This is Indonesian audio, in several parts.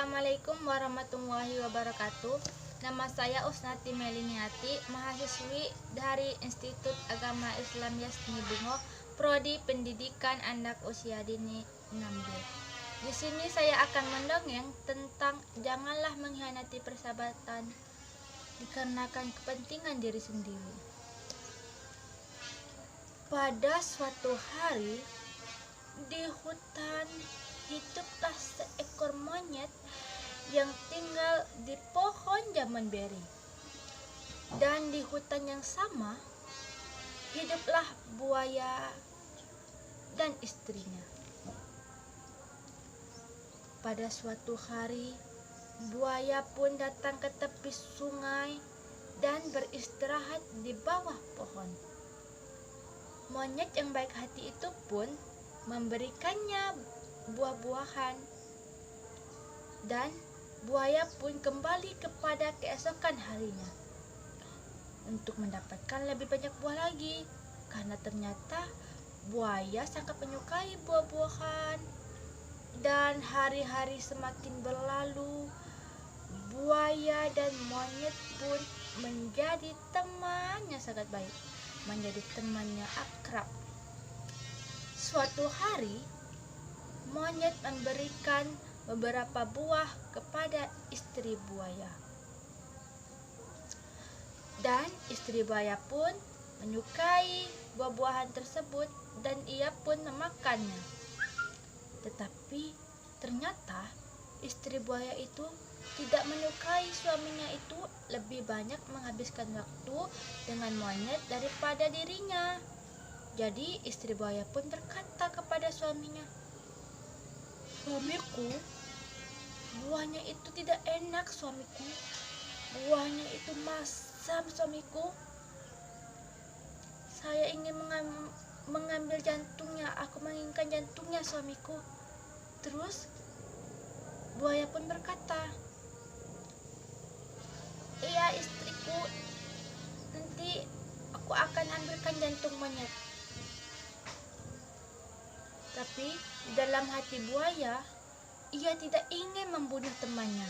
Assalamualaikum warahmatullahi wabarakatuh. Nama saya Usnati Meliniati, mahasiswi dari Institut Agama Islam Yasni Bungo, Prodi Pendidikan Anak Usia Dini 6B. Di sini saya akan mendongeng tentang janganlah mengkhianati persahabatan dikarenakan kepentingan diri sendiri. Pada suatu hari di hutan hiduplah seekor monyet yang tinggal di pohon zaman beri. Dan di hutan yang sama hiduplah buaya dan istrinya. Pada suatu hari buaya pun datang ke tepi sungai dan beristirahat di bawah pohon. Monyet yang baik hati itu pun memberikannya buah-buahan, dan buaya pun kembali kepada keesokan harinya untuk mendapatkan lebih banyak buah lagi, karena ternyata buaya sangat menyukai buah-buahan. Dan hari-hari semakin berlalu, buaya dan monyet pun menjadi temannya sangat baik, menjadi temannya akrab. Suatu hari monyet memberikan beberapa buah kepada istri buaya, dan istri buaya pun menyukai buah-buahan tersebut dan ia pun memakannya. Tetapi ternyata istri buaya itu tidak menyukai suaminya itu lebih banyak menghabiskan waktu dengan monyet daripada dirinya. Jadi istri buaya pun berkata kepada suaminya, "Suamiku, buahnya itu tidak enak suamiku. Buahnya itu masam suamiku. Saya ingin mengambil jantungnya, aku menginginkan jantungnya suamiku." Terus buaya pun berkata, "Iya istriku, nanti aku akan ambilkan jantung monyet." Tapi di dalam hati buaya, ia tidak ingin membunuh temannya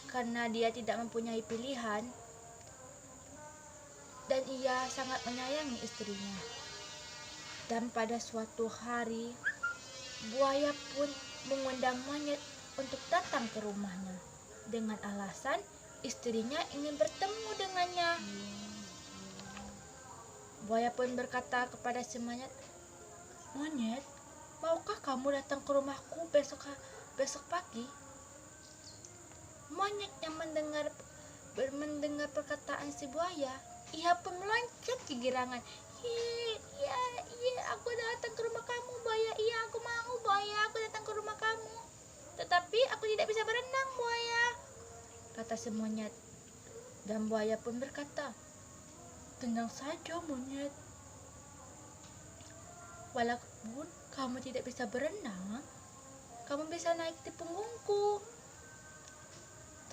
karena dia tidak mempunyai pilihan, dan ia sangat menyayangi istrinya. Dan pada suatu hari, buaya pun mengundang monyet untuk datang ke rumahnya dengan alasan istrinya ingin bertemu dengannya. Buaya pun berkata kepada si monyet, "Monyet, maukah kamu datang ke rumahku besok pagi?" Monyet yang mendengar perkataan si buaya, ia pun meloncat kegirangan. Iya, aku datang ke rumah kamu buaya. Iya, aku mau buaya, aku datang ke rumah kamu. Tetapi aku tidak bisa berenang buaya, kata si monyet. Dan buaya pun berkata, "Tenang saja monyet. Walaupun kamu tidak bisa berenang, kamu bisa naik di punggungku."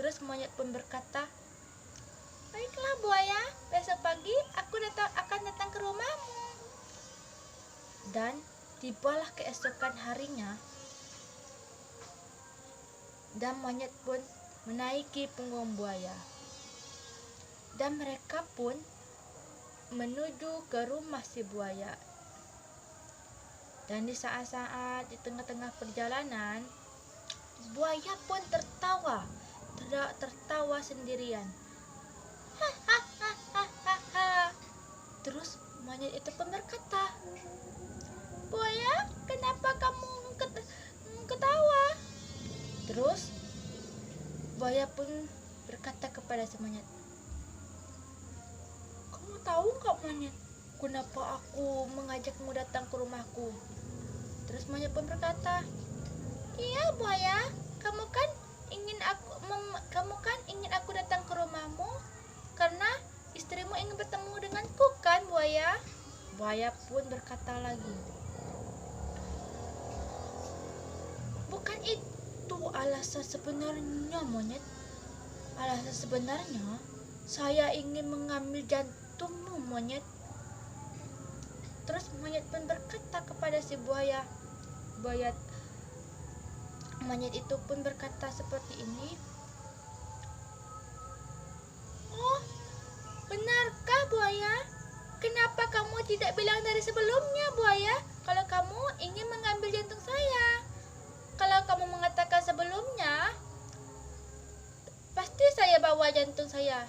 Terus monyet pun berkata, "Baiklah buaya, besok pagi aku akan datang ke rumahmu." Dan tibalah keesokan harinya, dan monyet pun menaiki punggung buaya, dan mereka pun menuju ke rumah si buaya. Dan di saat-saat di tengah-tengah perjalanan, buaya pun tertawa sendirian. Hahaha. Terus monyet itu pun berkata, "Buaya, kenapa kamu ketawa?" Terus buaya pun berkata kepada si monyet, "Kamu tahu nggak monyet, kenapa aku mengajakmu datang ke rumahku?" Terus monyet pun berkata, "Iya buaya, kamu kan ingin aku datang ke rumahmu karena istrimu ingin bertemu denganku kan buaya?" Buaya pun berkata lagi, "Bukan itu alasan sebenarnya monyet. Alasan sebenarnya saya ingin mengambil jantungmu monyet." Terus monyet pun berkata kepada si buaya, Monyet itu pun berkata seperti ini. Oh, benarkah buaya? Kenapa kamu tidak bilang dari sebelumnya buaya kalau kamu ingin mengambil jantung saya? Kalau kamu mengatakan sebelumnya, pasti saya bawa jantung saya.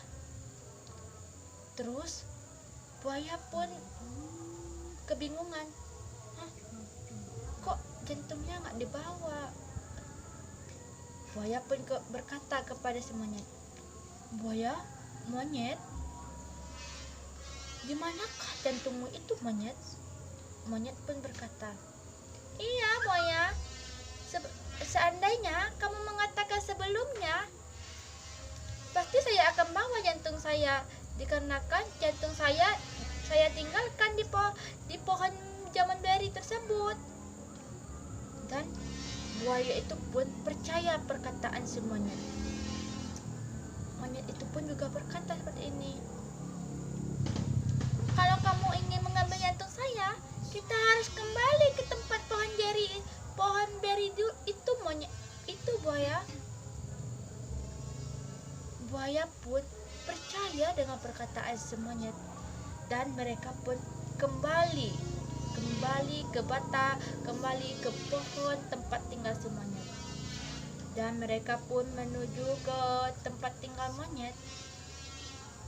Terus buaya pun kebingungan. Hah? Kok jantungnya nggak dibawa? Buaya pun berkata kepada si monyet, Monyet, di manakah jantungmu itu, monyet? Monyet pun berkata, iya buaya, seandainya kamu mengatakan sebelumnya, pasti saya akan bawa jantung saya, dikarenakan jantung saya tinggalkan di pohon zaman beri tersebut. Dan buaya itu pun percaya perkataan si monyet. Monyet itu pun juga berkata seperti ini, kalau kamu ingin mengambil jantung saya, kita harus kembali ke tempat pohon beri itu, monyet itu buaya. Buaya pun percaya dengan perkataan si monyet, dan mereka pun kembali ke bata, kembali ke pohon tempat tinggal si monyet. Dan mereka pun menuju ke tempat tinggal monyet,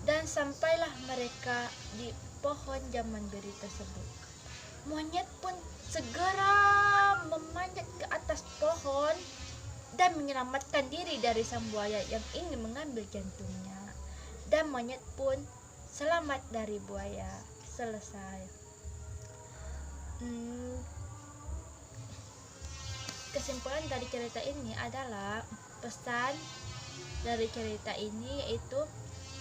dan sampailah mereka di pohon zaman beri tersebut. Monyet pun segera memanjat ke atas pohon dan menyelamatkan diri dari sang buaya yang ingin mengambil jantungnya. Dan monyet pun selamat dari buaya. Selesai. Kesimpulan dari cerita ini adalah, pesan dari cerita ini yaitu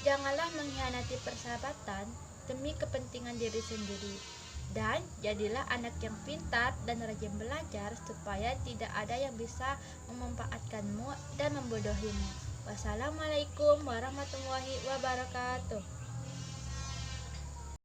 janganlah mengkhianati persahabatan demi kepentingan diri sendiri, dan jadilah anak yang pintar dan rajin belajar supaya tidak ada yang bisa memanfaatkanmu dan membodohimu. Wassalamualaikum warahmatullahi wabarakatuh.